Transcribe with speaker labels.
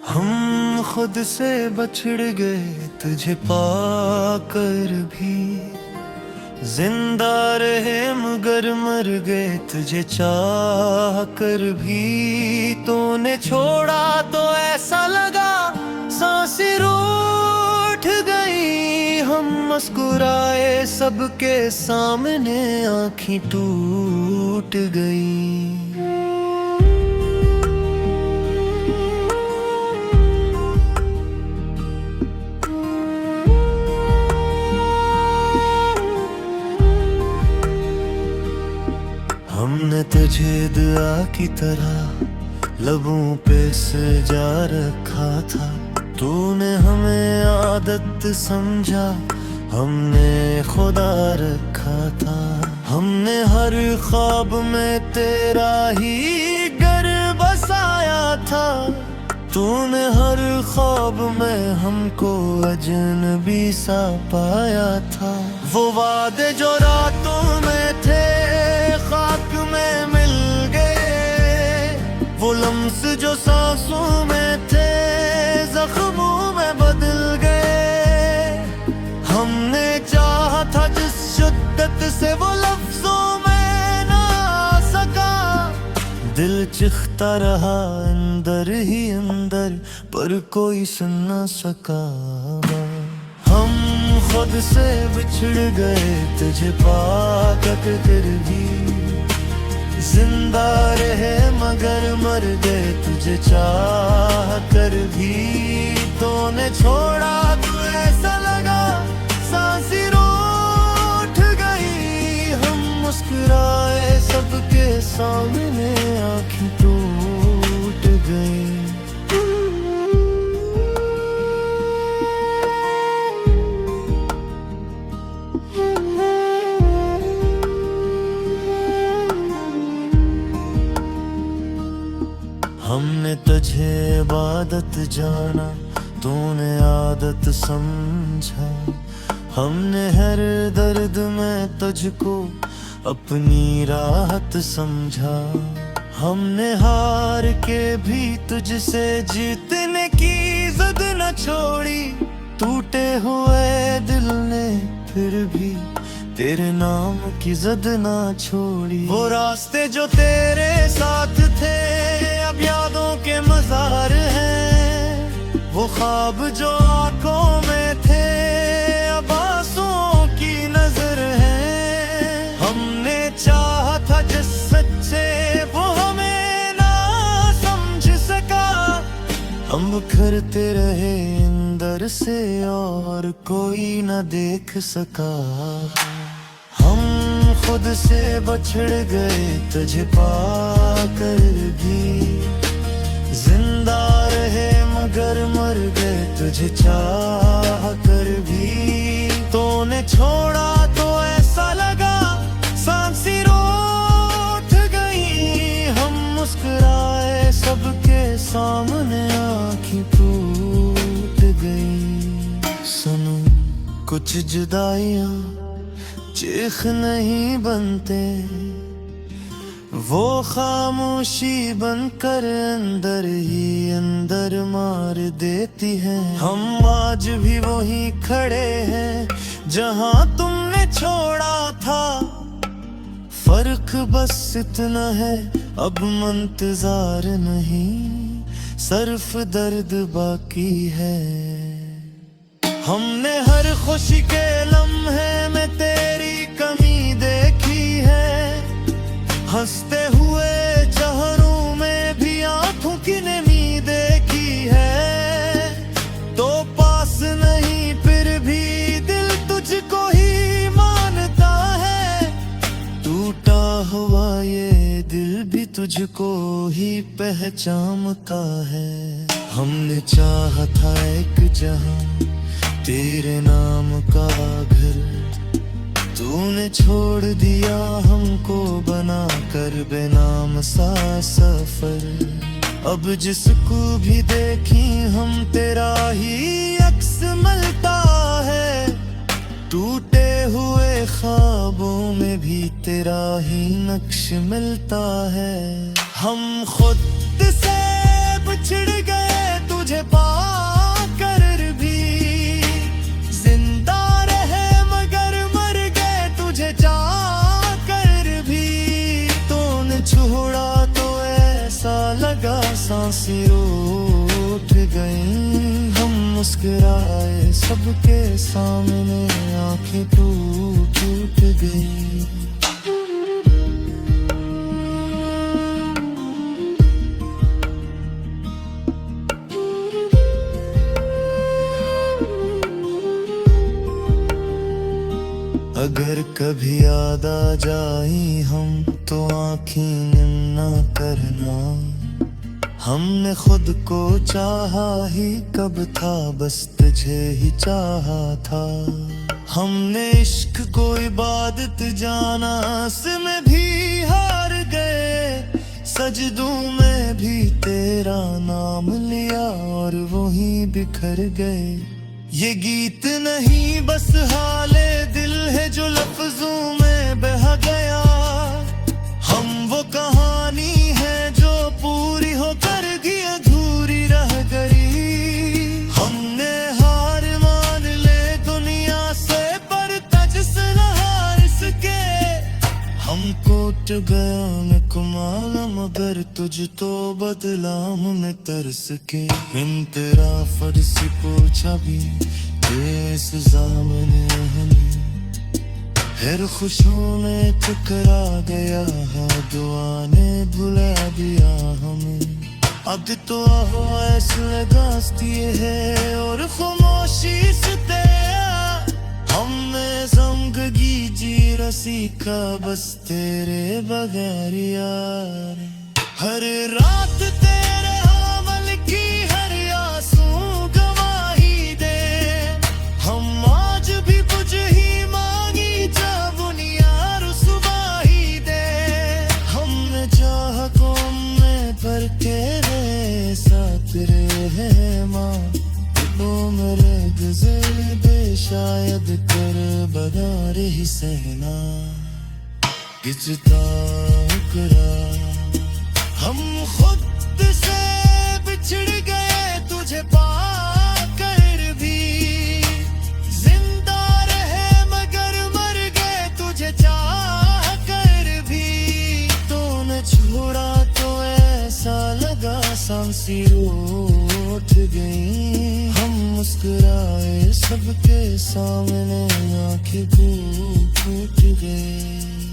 Speaker 1: हम खुद से बछड़ गए तुझे पाकर भी, जिंदा रहे मगर मर गए तुझे चाह कर भी। तूने छोड़ा तो ऐसा लगा सांसें रूठ गई, हम मुस्कुराए सबके सामने आँखें टूट गई। हमने तुझे दुआ की तरह लबों पे सजा रखा था, तूने हमें आदत समझा, हमने खुदा रखा था। हमने हर ख्वाब में तेरा ही घर बसाया था, तूने हर ख्वाब में हमको अजनबी सा पाया था। वो वादे जो रातों में थे खाक में मिल गए, वो लम्स जो सांसों में थे जख्मों में बदल गए। हमने चाहा था जिस शिद्दत से वो लफ्जों में ना आ सका, दिल चिखता रहा अंदर ही अंदर पर कोई सुन ना सका। हम खुद से बिछड़ गए तुझे पाकर फिर भी, जिंदा रहे मगर मर गए तुझे चाह कर भी। तूने छोड़ा तो ऐसा लगा सांसें रूठ गई, हम मुस्कुराए सबके सामने आँखें टूट गई। हमने तुझे इबादत जाना, तूने आदत समझा, हमने हर दर्द में तुझको अपनी राहत समझा। हमने हार के भी तुझसे जीतने की जिद न छोड़ी, टूटे हुए दिल ने फिर भी तेरे नाम की जिद ना छोड़ी। वो रास्ते जो तेरे साथ थे अब यादों के मज़ार हैं, वो ख्वाब जो आंखों में थे अब आंसुओं की नजर है। हमने चाहा था जिस सच्चे वो हमें ना समझ सका, हम करते रहे अंदर से और कोई न देख सका। हम खुद से बछड़ गए तुझे पाकर भी, जिंदा रहे मगर मर गए तुझे चाह कर भी। तूने छोड़ा तो ऐसा लगा सांसें रूठ गई, हम मुस्कुराए सबके सामने आँखें टूट गई। सुनो कुछ जुदाइयाँ चीख नहीं बनते, वो खामोशी बनकर अंदर ही अंदर मार देती है। हम आज भी वहीं खड़े हैं जहां तुमने छोड़ा था, फर्क बस इतना है अब इंतजार नहीं, सिर्फ दर्द बाकी है। हमने हर खुशी के लम्हे में तेरी कमी देखी है, हंसते हुए चेहरों में भी आंखों की नमी देखी है। तो पास नहीं फिर भी दिल तुझको ही मानता है, टूटा हुआ ये दिल भी तुझको ही पहचानता है। हमने चाहा था एक जहां तेरे नाम का घर, तूने छोड़ दिया हमको बना कर बेनाम सा सफर। अब जिसको भी देखी हम तेरा ही अक्स मिलता है, टूटे हुए ख्वाबों में भी तेरा ही नक्श मिलता है। हम खुद से बिछड़ गए तुझे पाकर भी। जिंदा रहे मगर मर गए तुझे जाकर भी। तूने छोड़ा तो ऐसा लगा सांसें उठ गई। हम मुस्कुराए सबके सामने, आंखें टूट गई। अगर कभी याद आ जाई हम तो आँखें नम ना करना। हमने खुद को चाहा ही कब था, बस तुझे ही चाहा था। हमने इश्क को इबादत जाना, इसमें भी हार गए। सजदों में भी तेरा नाम लिया और वहीं बिखर गए। ये गीत नहीं बस हाले दिल है जो लफ्जों में बह गया। हम वो कहानी है जो पूरी होकर भी अधूरी रह गई। हमने हार मान ले दुनिया से, पर तजस न हार सके। हम कोट गया मैं कुमाल, मगर तुझ तो बदलाम में तरस के। इन तेरा फर्ज पूछा भी इस ज़माने हमें, फिर खुशियों में ठुकरा गया है। दुआ ने भुला दिया हमें। अब तो आवाज़ लगाती है और खामोशी से हमने ज़िंदगी जी रसी का, बस तेरे बगैर यार। हर रात तेरे हमल की हर आंसू गवाही दे। हम आज भी कुछ ही मांगी जा बुनिया रुसवाही दे। हमने चाह कौम में पर तेरे साथ रहे माँ। तो मेरे गज़ल बे शायद कर बदार ही सहना। गिजता करा हम खुद से बिछड़ गए तुझे पाकर भी। जिंदा रहे मगर मर गए तुझे चाह कर भी। तूने छोड़ा तो ऐसा लगा सांसें उठ गई। हम मुस्कुराए सबके सामने, आंखें फूट गई।